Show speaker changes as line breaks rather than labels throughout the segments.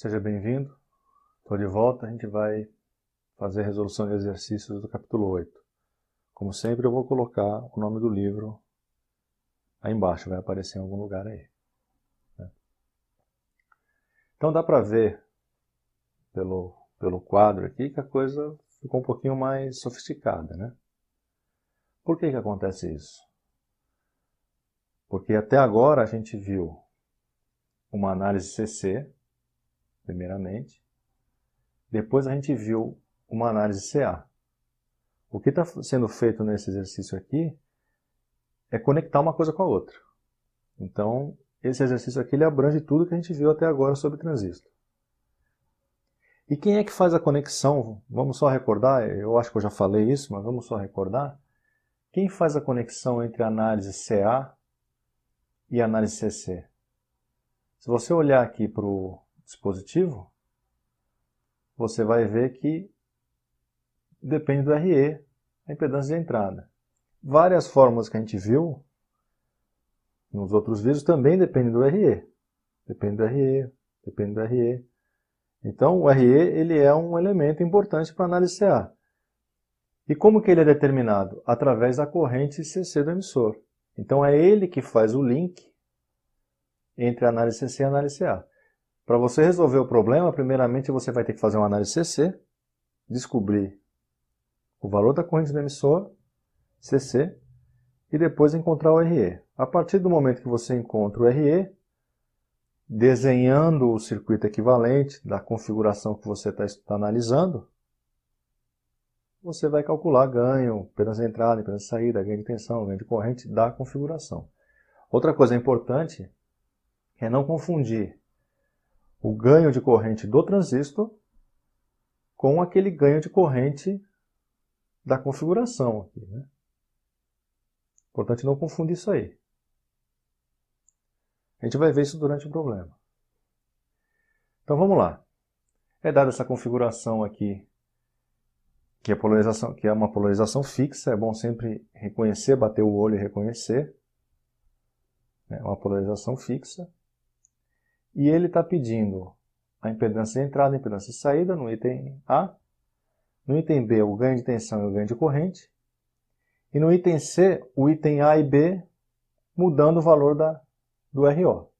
Seja bem-vindo, estou de volta, a gente vai fazer a resolução de exercícios do capítulo 8. Como sempre, eu vou colocar o nome do livro aí embaixo, vai aparecer em algum lugar aí. Então dá para ver pelo quadro aqui que a coisa ficou um pouquinho mais sofisticada, né? Por que acontece isso? Porque até agora a gente viu uma análise CC, primeiramente, depois a gente viu uma análise CA. O que está sendo feito nesse exercício aqui é conectar uma coisa com a outra. Então, esse exercício aqui ele abrange tudo que a gente viu até agora sobre transistor. E quem é que faz a conexão? Vamos só recordar, eu acho que eu já falei isso, mas vamos só recordar. Quem faz a conexão entre a análise CA e a análise CC? Se você olhar aqui para o dispositivo, você vai ver que depende do RE, a impedância de entrada. Várias fórmulas que a gente viu nos outros vídeos também dependem do RE. Depende do RE, depende do RE. Então, o RE ele é um elemento importante para a análise CA. E como que ele é determinado? Através da corrente CC do emissor. Então, é ele que faz o link entre a análise CC e a análise CA. Para você resolver o problema, primeiramente você vai ter que fazer uma análise CC, descobrir o valor da corrente do emissor, CC, e depois encontrar o RE. A partir do momento que você encontra o RE, desenhando o circuito equivalente da configuração que você está analisando, você vai calcular ganho, impedância de entrada, impedância de saída, ganho de tensão, ganho de corrente da configuração. Outra coisa importante é não confundir o ganho de corrente do transistor com aquele ganho de corrente da configuração aqui, né? Importante não confundir isso aí. A gente vai ver isso durante o problema. Então vamos lá. É dada essa configuração aqui, que é uma polarização fixa, é bom sempre reconhecer, bater o olho e reconhecer. É uma polarização fixa. E ele está pedindo a impedância de entrada e a impedância de saída no item A. No item B, o ganho de tensão e o ganho de corrente. E no item C, o item A e B mudando o valor do RO.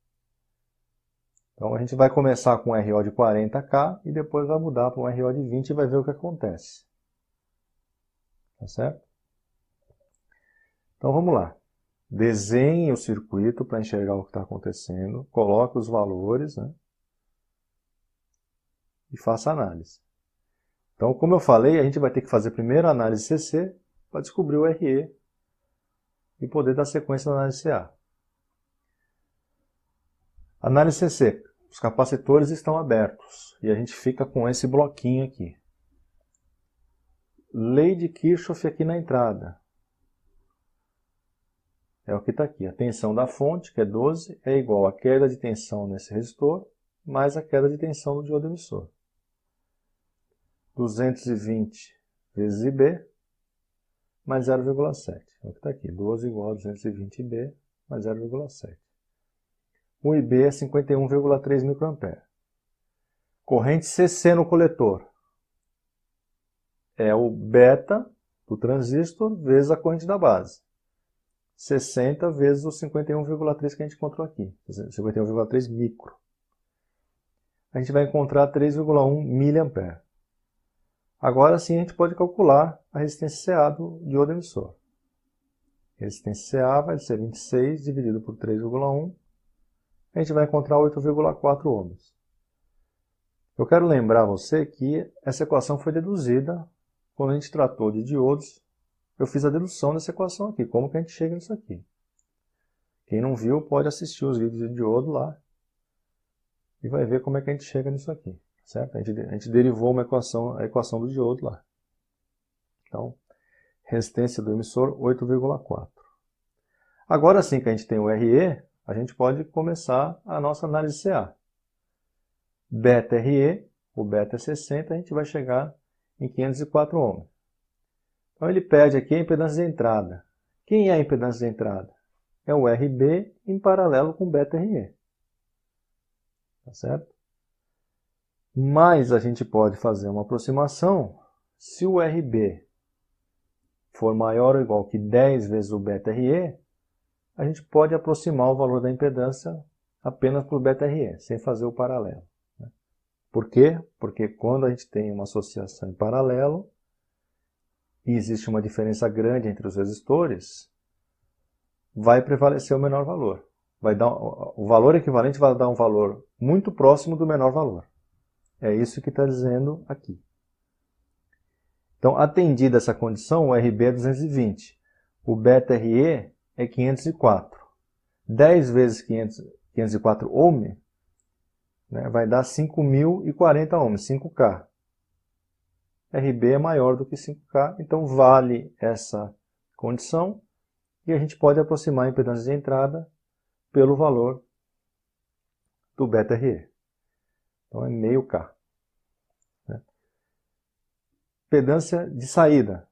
Então a gente vai começar com um RO de 40K e depois vai mudar para um RO de 20 e vai ver o que acontece. Tá certo? Então vamos lá. Desenhe o circuito para enxergar o que está acontecendo, coloque os valores, né? E faça a análise. Então, como eu falei, a gente vai ter que fazer primeiro a análise CC para descobrir o RE e poder dar sequência na análise CA. Análise CC. Os capacitores estão abertos e a gente fica com esse bloquinho aqui. Lei de Kirchhoff aqui na entrada. É o que está aqui. A tensão da fonte, que é 12, é igual à queda de tensão nesse resistor mais a queda de tensão do diodo emissor. 220 vezes IB mais 0,7. É o que está aqui. 12 igual a 220 IB mais 0,7. O IB é 51,3 microampere. Corrente CC no coletor é o beta do transistor vezes a corrente da base. 60 vezes os 51,3 que a gente encontrou aqui. 51,3 micro. A gente vai encontrar 3,1 miliampere. Agora sim a gente pode calcular a resistência CA do diodo emissor. A resistência CA vai ser 26 dividido por 3,1. A gente vai encontrar 8,4 ohms. Eu quero lembrar você que essa equação foi deduzida quando a gente tratou de diodos. Eu fiz a dedução dessa equação aqui, como que a gente chega nisso aqui. Quem não viu pode assistir os vídeos de diodo lá e vai ver como é que a gente chega nisso aqui. Certo? A gente derivou a equação do diodo lá. Então, resistência do emissor 8,4. Agora sim que a gente tem o RE, a gente pode começar a nossa análise CA. Beta RE, o beta é 60, a gente vai chegar em 504 ohms. Então ele pede aqui a impedância de entrada. Quem é a impedância de entrada? É o RB em paralelo com o beta RE. Tá certo? Mas a gente pode fazer uma aproximação se o RB for maior ou igual que 10 vezes o ΔRE, a gente pode aproximar o valor da impedância apenas por ΔRE, sem fazer o paralelo. Por quê? Porque quando a gente tem uma associação em paralelo e existe uma diferença grande entre os resistores, vai prevalecer o menor valor. O valor equivalente vai dar um valor muito próximo do menor valor. É isso que está dizendo aqui. Então, atendida essa condição, o RB é 220. O ΔRE é 504. 10 vezes 504 ohm, né, vai dar 5.040 ohms, 5K. RB é maior do que 5K, então vale essa condição e a gente pode aproximar a impedância de entrada pelo valor do ΔRE. Então é meio K. Né? Impedância de saída.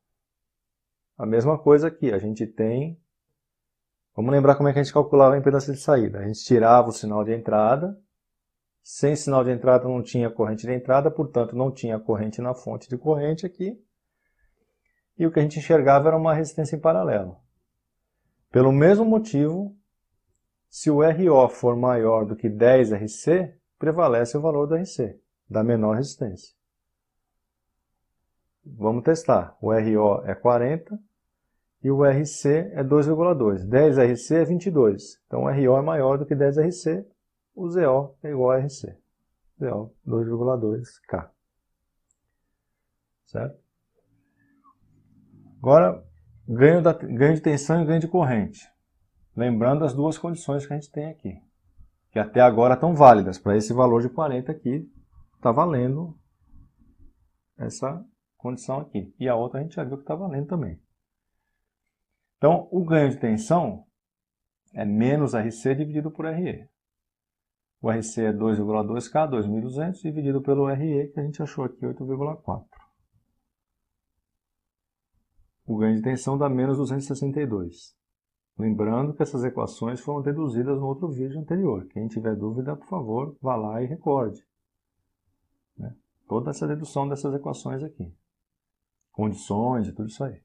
A mesma coisa aqui, a gente tem... Vamos lembrar como é que a gente calculava a impedância de saída. A gente tirava o sinal de entrada. Sem sinal de entrada não tinha corrente de entrada, portanto não tinha corrente na fonte de corrente aqui. E o que a gente enxergava era uma resistência em paralelo. Pelo mesmo motivo, se o RO for maior do que 10 RC, prevalece o valor do RC, da menor resistência. Vamos testar. O RO é 40 e o RC é 2,2. 10 RC é 22. Então o RO é maior do que 10 RC, o ZO é igual a RC. ZO 2,2K. Certo? Agora, ganho de tensão e ganho de corrente. Lembrando as duas condições que a gente tem aqui, que até agora estão válidas. Para esse valor de 40 aqui, está valendo essa condição aqui. E a outra a gente já viu que está valendo também. Então, o ganho de tensão é menos RC dividido por RE. O RC é 2,2K, 2.200, dividido pelo RE, que a gente achou aqui 8,4. O ganho de tensão dá menos 262. Lembrando que essas equações foram deduzidas no outro vídeo anterior. Quem tiver dúvida, por favor, vá lá e recorde. Né? Toda essa dedução dessas equações aqui. Condições e tudo isso aí.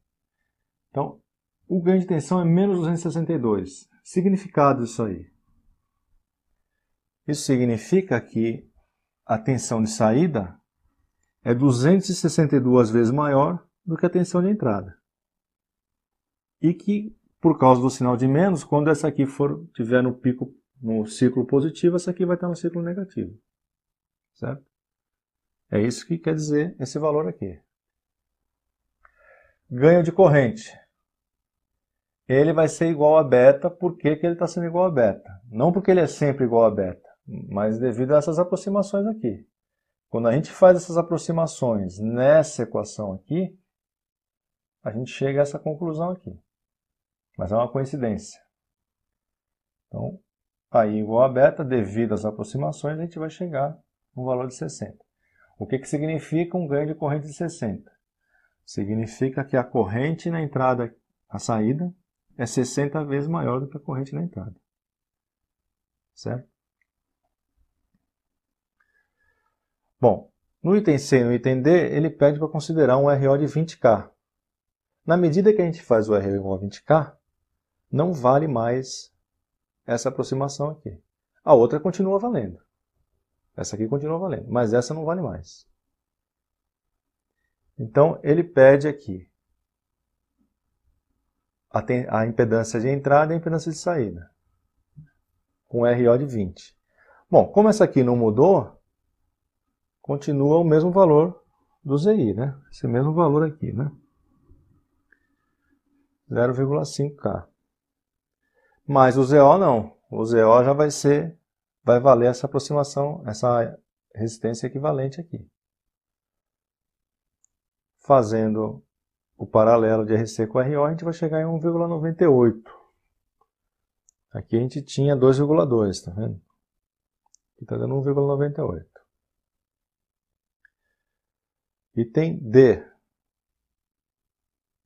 Então, o ganho de tensão é menos 262. Significado disso aí. Isso significa que a tensão de saída é 262 vezes maior do que a tensão de entrada. E que, por causa do sinal de menos, quando essa aqui tiver no pico, no ciclo positivo, essa aqui vai estar no ciclo negativo. Certo? É isso que quer dizer esse valor aqui. Ganho de corrente. Ele vai ser igual a beta. Por que ele está sendo igual a beta? Não porque ele é sempre igual a beta, mas devido a essas aproximações aqui. Quando a gente faz essas aproximações nessa equação aqui, a gente chega a essa conclusão aqui. Mas é uma coincidência. Então, aí igual a beta, devido às aproximações, a gente vai chegar no valor de 60. O que significa um ganho de corrente de 60? Significa que a corrente na entrada, a saída, é 60 vezes maior do que a corrente na entrada. Certo? Bom, no item C e no item D, ele pede para considerar um RO de 20K. Na medida que a gente faz o RO igual a 20K, não vale mais essa aproximação aqui. A outra continua valendo. Essa aqui continua valendo, mas essa não vale mais. Então, ele pede aqui a impedância de entrada e a impedância de saída, com RO de 20. Bom, como essa aqui não mudou, continua o mesmo valor do ZI, né? Esse mesmo valor aqui, né? 0,5K. Mas o ZO não. O ZO já vai valer essa aproximação, essa resistência equivalente aqui. Fazendo o paralelo de RC com RO, a gente vai chegar em 1,98. Aqui a gente tinha 2,2, tá vendo? Aqui está dando 1,98. Item D.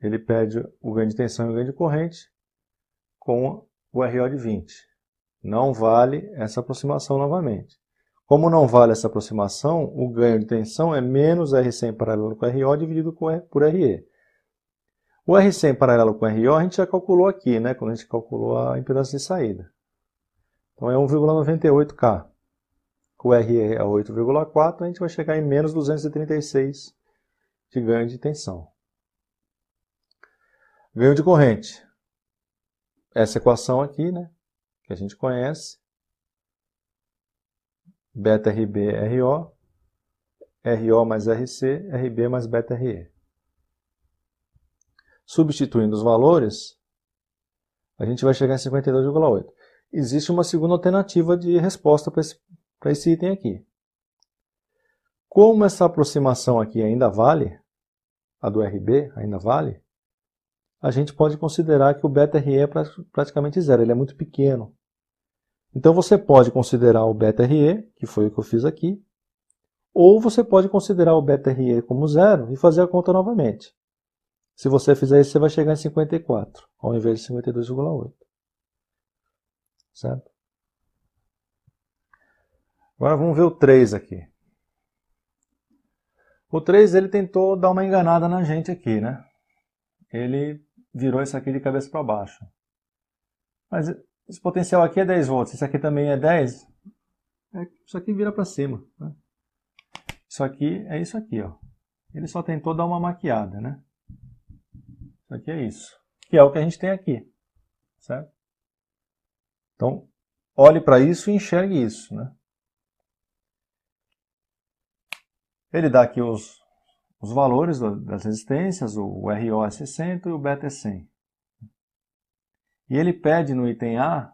Ele pede o ganho de tensão e o ganho de corrente com o RO de 20. Não vale essa aproximação novamente. Como não vale essa aproximação, o ganho de tensão é menos R100 paralelo com RO dividido por RE. O R100 paralelo com RO a gente já calculou aqui, né, quando a gente calculou a impedância de saída. Então é 1,98K. O RE é 8,4, a gente vai chegar em menos 236 de ganho de tensão. Ganho de corrente. Essa equação aqui, né, que a gente conhece. Beta RB RO, RO mais RC, RB mais beta RE. Substituindo os valores, a gente vai chegar em 52,8. Existe uma segunda alternativa de resposta para esse item aqui. Como essa aproximação aqui ainda vale, a do RB ainda vale, a gente pode considerar que o beta RE é praticamente zero, ele é muito pequeno. Então você pode considerar o beta RE, que foi o que eu fiz aqui, ou você pode considerar o beta RE como zero e fazer a conta novamente. Se você fizer isso, você vai chegar em 54, ao invés de 52,8. Certo? Agora vamos ver o 3 aqui. O 3 ele tentou dar uma enganada na gente aqui, né? Ele virou isso aqui de cabeça para baixo. Mas esse potencial aqui é 10 volts, isso aqui também é 10. Isso aqui vira para cima. Né? Isso aqui é isso aqui, ó. Ele só tentou dar uma maquiada, né? Isso aqui é isso. Que é o que a gente tem aqui. Certo? Então, olhe para isso e enxergue isso, né? Ele dá aqui os valores das resistências, o RO é 60 e o beta é 100. E ele pede no item A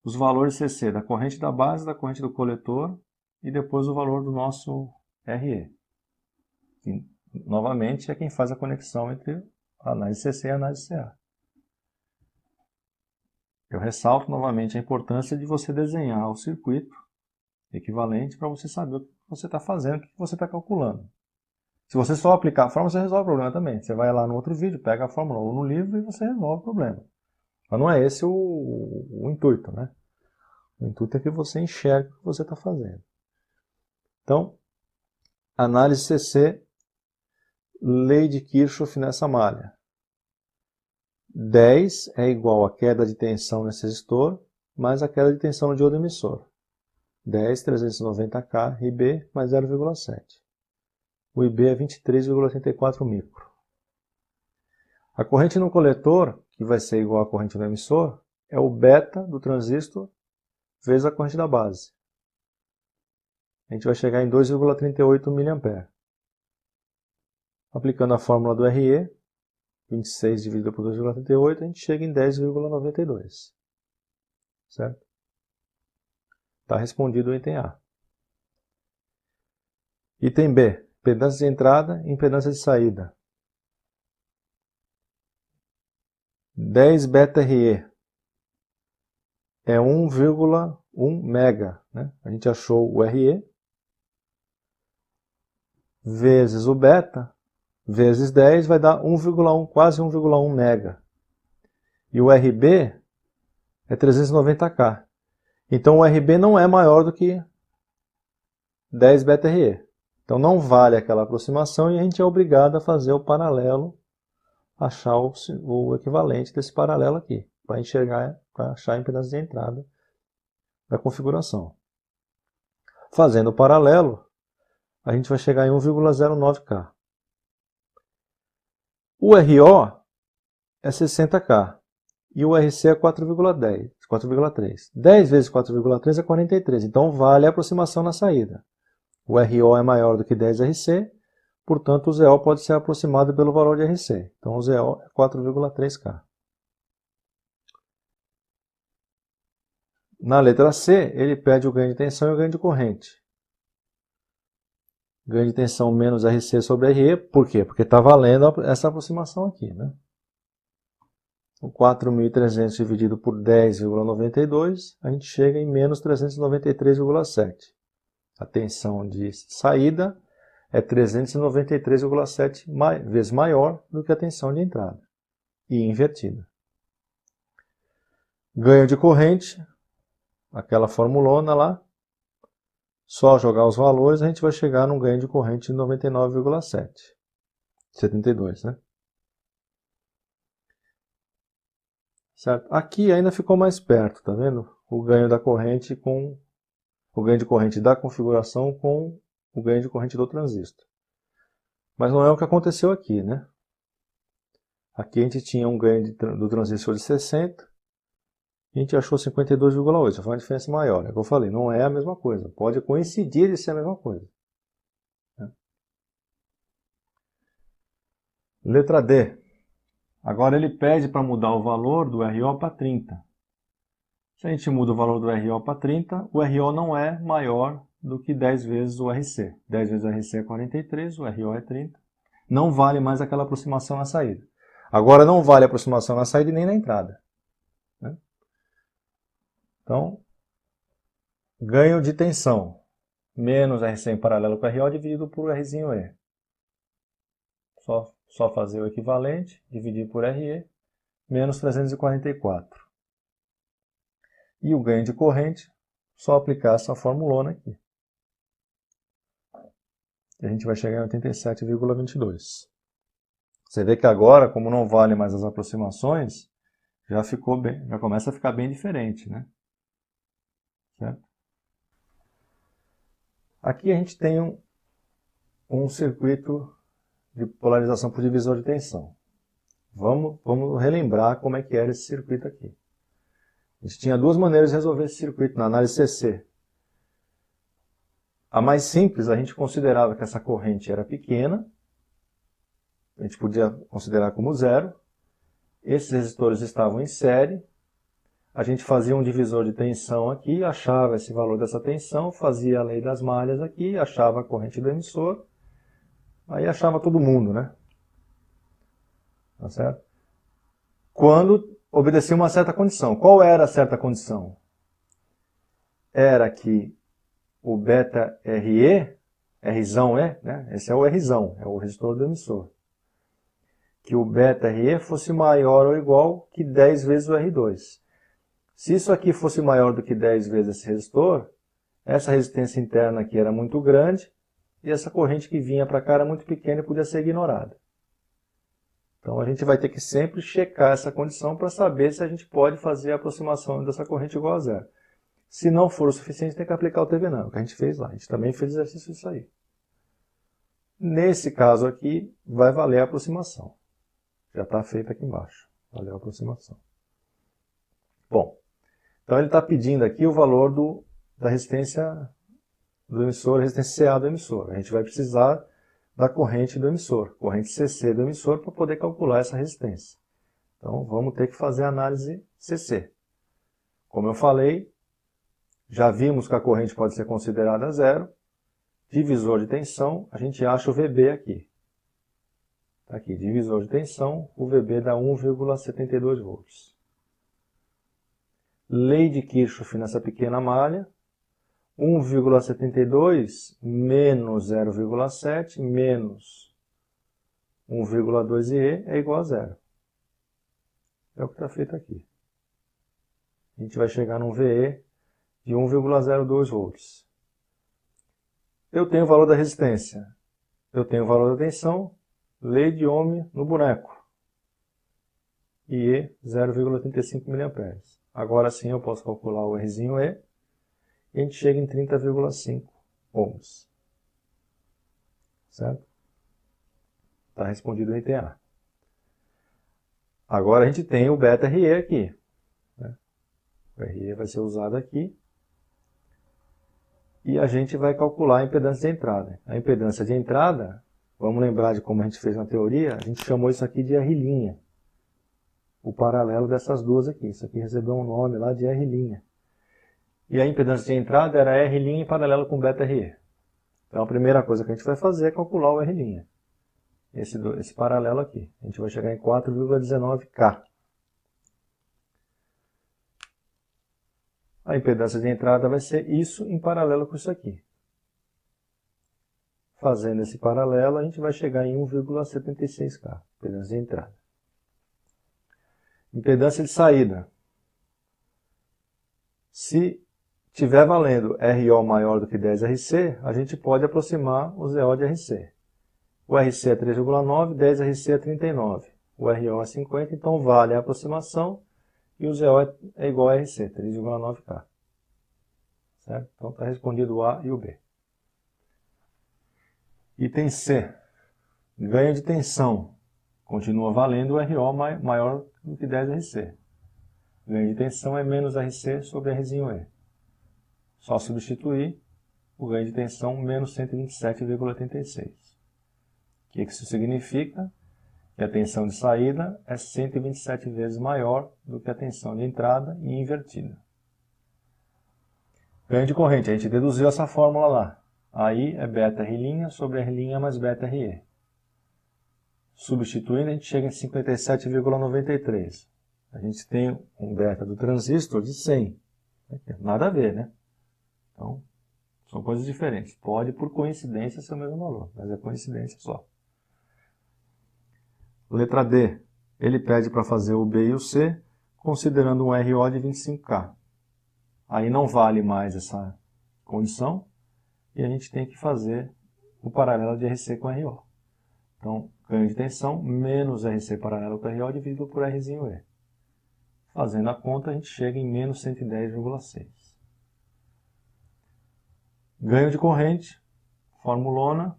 os valores CC da corrente da base, da corrente do coletor e depois o valor do nosso RE. Que, novamente, é quem faz a conexão entre a análise CC e a análise CA. Eu ressalto novamente a importância de você desenhar o circuito equivalente para você saber o que você está fazendo, o que você está calculando. Se você só aplicar a fórmula, você resolve o problema também. Você vai lá no outro vídeo, pega a fórmula ou no livro e você resolve o problema. Mas não é esse o intuito, né? O intuito é que você enxergue o que você está fazendo. Então, análise CC, lei de Kirchhoff nessa malha. 10 é igual à queda de tensão nesse resistor, mais a queda de tensão no diodo emissor. 10, 390K, IB, mais 0,7. O IB é 23,84 micro. A corrente no coletor, que vai ser igual à corrente no emissor, é o beta do transistor vezes a corrente da base. A gente vai chegar em 2,38 mA. Aplicando a fórmula do RE, 26 dividido por 2,38, a gente chega em 10,92. Certo? Está respondido o item A. Item B, impedância de entrada e impedância de saída. 10 beta RE é 1,1 mega. Né? A gente achou o RE vezes o beta, vezes 10 vai dar 1,1, quase 1,1 mega. E o RB é 390K. Então o RB não é maior do que 10 beta RE. Então não vale aquela aproximação e a gente é obrigado a fazer o paralelo, achar o equivalente desse paralelo aqui, para enxergar, para achar a impedância de entrada da configuração. Fazendo o paralelo, a gente vai chegar em 1,09K. O RO é 60K e o RC é 4,3. 10 vezes 4,3 é 43, então vale a aproximação na saída. O RO é maior do que 10 RC, portanto o ZO pode ser aproximado pelo valor de RC. Então o ZO é 4,3K. Na letra C, ele pede o ganho de tensão e o ganho de corrente. Ganho de tensão menos RC sobre RE, por quê? Porque está valendo essa aproximação aqui, né? O 4.300 dividido por 10,92, a gente chega em menos 393,7. A tensão de saída é 393,7 vezes maior do que a tensão de entrada, e invertida. Ganho de corrente, aquela formulona lá, Só jogar os valores, a gente vai chegar num ganho de corrente de 99,7. 72, né? Certo? Aqui ainda ficou mais perto, tá vendo? O ganho da corrente com o ganho de corrente da configuração com o ganho de corrente do transistor. Mas não é o que aconteceu aqui, né? Aqui a gente tinha um ganho do transistor de 60, e a gente achou 52,8, já foi uma diferença maior. É o que eu falei, não é a mesma coisa. Pode coincidir de ser a mesma coisa. Letra D. Agora ele pede para mudar o valor do RO para 30. Se a gente muda o valor do RO para 30, o RO não é maior do que 10 vezes o RC. 10 vezes o RC é 43, o RO é 30. Não vale mais aquela aproximação na saída. Agora não vale a aproximação na saída e nem na entrada. Né? Então, ganho de tensão menos RC em paralelo com RO dividido por Rzinho E. Só fazer o equivalente, dividir por RE, menos 344. E o ganho de corrente, só aplicar essa formulona aqui. E a gente vai chegar em 87,22. Você vê que agora, como não vale mais as aproximações, já começa a ficar bem diferente, né? Certo? Aqui a gente tem um circuito de polarização por divisor de tensão. Vamos relembrar como é que era esse circuito aqui. A gente tinha duas maneiras de resolver esse circuito na análise CC. A mais simples, a gente considerava que essa corrente era pequena, a gente podia considerar como zero. Esses resistores estavam em série, a gente fazia um divisor de tensão aqui, achava esse valor dessa tensão, fazia a lei das malhas aqui, achava a corrente do emissor, aí achava todo mundo, né? Tá certo? Quando obedecia uma certa condição. Qual era a certa condição? Era que o beta RE, Rzão E, né? Esse é o Rzão, é o resistor do emissor. Que o beta RE fosse maior ou igual que 10 vezes o R2. Se isso aqui fosse maior do que 10 vezes esse resistor, essa resistência interna aqui era muito grande e essa corrente que vinha para cá era muito pequena e podia ser ignorada. Então a gente vai ter que sempre checar essa condição para saber se a gente pode fazer a aproximação dessa corrente igual a zero. Se não for o suficiente, tem que aplicar o Thevenin, o que a gente fez lá. A gente também fez exercício disso aí. Nesse caso aqui, vai valer a aproximação. Já está feita aqui embaixo. Valeu a aproximação. Bom, então ele está pedindo aqui o valor da resistência do emissor, a resistência CA do emissor. A gente vai precisar da corrente do emissor, corrente CC do emissor, para poder calcular essa resistência. Então vamos ter que fazer a análise CC. Como eu falei, já vimos que a corrente pode ser considerada zero. Divisor de tensão, a gente acha o VB aqui. Tá aqui, divisor de tensão, o VB dá 1,72 volts. Lei de Kirchhoff nessa pequena malha, 1,72 menos 0,7 menos 1,2 IE é igual a zero. É o que está feito aqui. A gente vai chegar num VE de 1,02 volts. Eu tenho o valor da resistência, eu tenho o valor da tensão, lei de Ohm no boneco. IE 0,35 mA. Agora sim eu posso calcular o Rzinho E e a gente chega em 30,5 ohms. Certo? Está respondido o ITA. Agora a gente tem o beta RE aqui. Né? O RE vai ser usado aqui. E a gente vai calcular a impedância de entrada. A impedância de entrada, vamos lembrar de como a gente fez na teoria, a gente chamou isso aqui de R'. O paralelo dessas duas aqui. Isso aqui recebeu um nome lá de R'. E a impedância de entrada era R' em paralelo com beta RE. Então a primeira coisa que a gente vai fazer é calcular o R'. Esse paralelo aqui. A gente vai chegar em 4,19K. A impedância de entrada vai ser isso em paralelo com isso aqui. Fazendo esse paralelo, a gente vai chegar em 1,76K, impedância de entrada. Impedância de saída. Se estiver valendo RO maior do que 10 RC, a gente pode aproximar o ZO de RC. O RC é 3,9, 10 RC é 39. O RO é 50, então vale a aproximação e o ZO é igual a RC, 3,9K. Certo? Então está respondido o A e o B. Item C. Ganho de tensão. Continua valendo o RO maior do que 10 RC. Ganho de tensão é menos RC sobre Rzinho E. Só substituir o ganho de tensão menos 127,86. O que isso significa? Que a tensão de saída é 127 vezes maior do que a tensão de entrada e invertida. Ganho de corrente, a gente deduziu essa fórmula lá. Aí é beta R' sobre R' mais beta RE. Substituindo, a gente chega em 57,93. A gente tem um beta do transistor de 100. Nada a ver, né? Então, são coisas diferentes. Pode, por coincidência, ser o mesmo valor, mas é coincidência só. Letra D. Ele pede para fazer o B e o C, considerando um RO de 25K. Aí não vale mais essa condição, e a gente tem que fazer o paralelo de RC com RO. Então, ganho de tensão menos RC paralelo com RO dividido por Rzinho E. Fazendo a conta, a gente chega em menos 110,6. Ganho de corrente, formulona,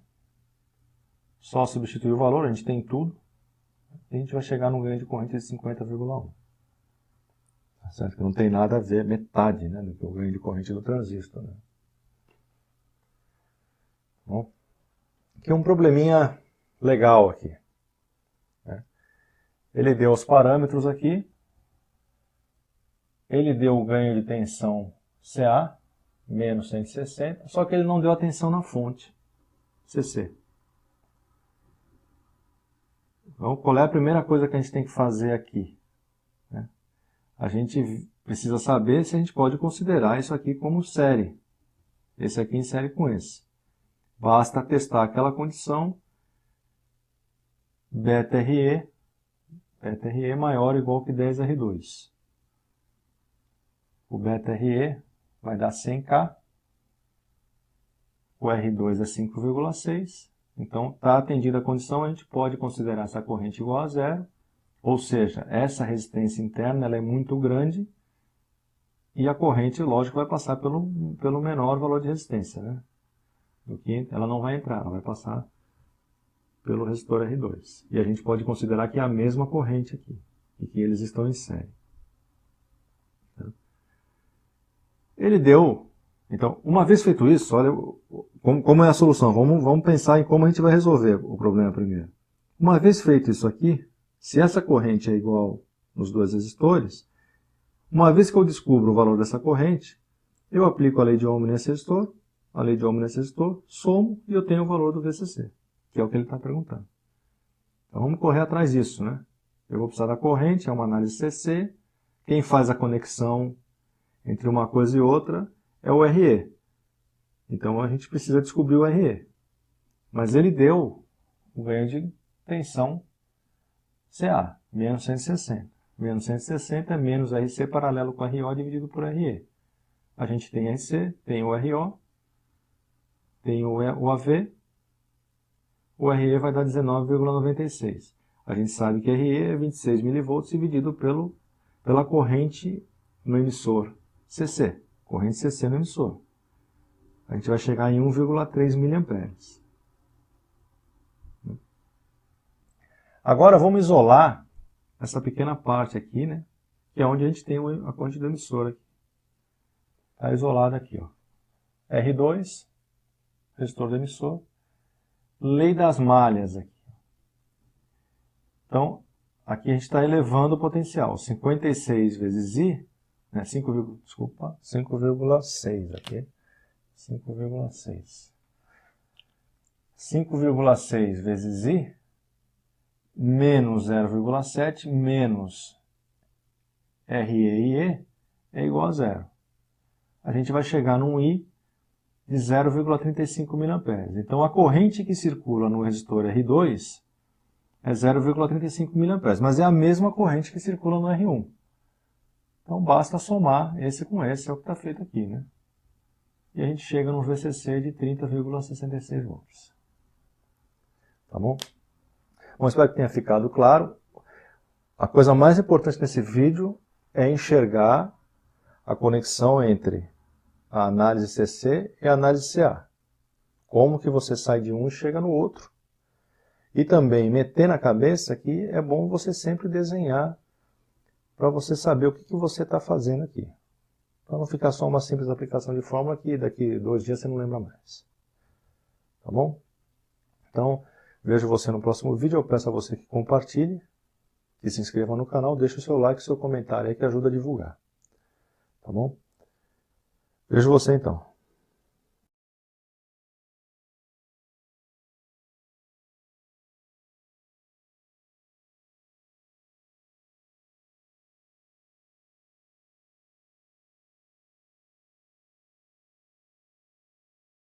só substituir o valor, a gente tem tudo, e a gente vai chegar num ganho de corrente de 50,1. Tá certo? Que não tem nada a ver, metade, né, do que o ganho de corrente do transistor. Né? Bom, aqui é um probleminha legal aqui. Né? Ele deu os parâmetros aqui, ele deu o ganho de tensão CA, menos 160, só que ele não deu a tensão na fonte, CC. Então, qual é a primeira coisa que a gente tem que fazer aqui? Né? A gente precisa saber se a gente pode considerar isso aqui como série. Esse aqui em série com esse. Basta testar aquela condição beta RE maior ou igual que 10R2. O beta RE vai dar 100K, o R2 é 5,6, então está atendida a condição, a gente pode considerar essa corrente igual a zero, ou seja, essa resistência interna ela é muito grande e a corrente, lógico, vai passar pelo menor valor de resistência, né? Do que ela não vai entrar, ela vai passar pelo resistor R2. E a gente pode considerar que é a mesma corrente aqui, e que eles estão em série. Ele deu, então, uma vez feito isso, olha como é a solução. Vamos pensar em como a gente vai resolver o problema primeiro. Uma vez feito isso aqui, se essa corrente é igual nos dois resistores, uma vez que eu descubro o valor dessa corrente, eu aplico a lei de Ohm nesse resistor, a lei de Ohm nesse resistor, somo e eu tenho o valor do VCC, que é o que ele está perguntando. Então vamos correr atrás disso, né? Eu vou precisar da corrente, é uma análise CC, quem faz a conexão entre uma coisa e outra é o RE. Então a gente precisa descobrir o RE. Mas ele deu o ganho de tensão CA, menos 160. Menos 160 é menos RC paralelo com RO dividido por RE. A gente tem RC, tem o RO, tem o AV, o RE vai dar 19,96. A gente sabe que RE é 26 mV dividido pela corrente no emissor CC, corrente CC no emissor. A gente vai chegar em 1,3 mA. Agora vamos isolar essa pequena parte aqui, né? Que é onde a gente tem a corrente do emissor. Está isolada aqui, ó. R2, resistor do emissor. Lei das malhas aqui. Então, aqui a gente está elevando o potencial. 56 vezes I, né, 5,6 aqui. 5,6. 5,6 vezes I menos 0,7 menos RE é igual a zero. A gente vai chegar num I de 0,35 mA. Então a corrente que circula no resistor R2 é 0,35 mA, mas é a mesma corrente que circula no R1. Então basta somar esse com esse, é o que está feito aqui, né? e a gente chega no VCC de 30,66 volts. Tá bom? Bom, espero que tenha ficado claro. A coisa mais importante nesse vídeo é enxergar a conexão entre a análise CC e a análise CA. Como que você sai de um e chega no outro. E também meter na cabeça que é bom você sempre desenhar para você saber o que você está fazendo aqui. Para não ficar só uma simples aplicação de fórmula que daqui 2 dias você não lembra mais. Tá bom? Então, vejo você no próximo vídeo. Eu peço a você que compartilhe, que se inscreva no canal, deixe o seu like e seu comentário aí que ajuda a divulgar. Tá bom? Vejo você então.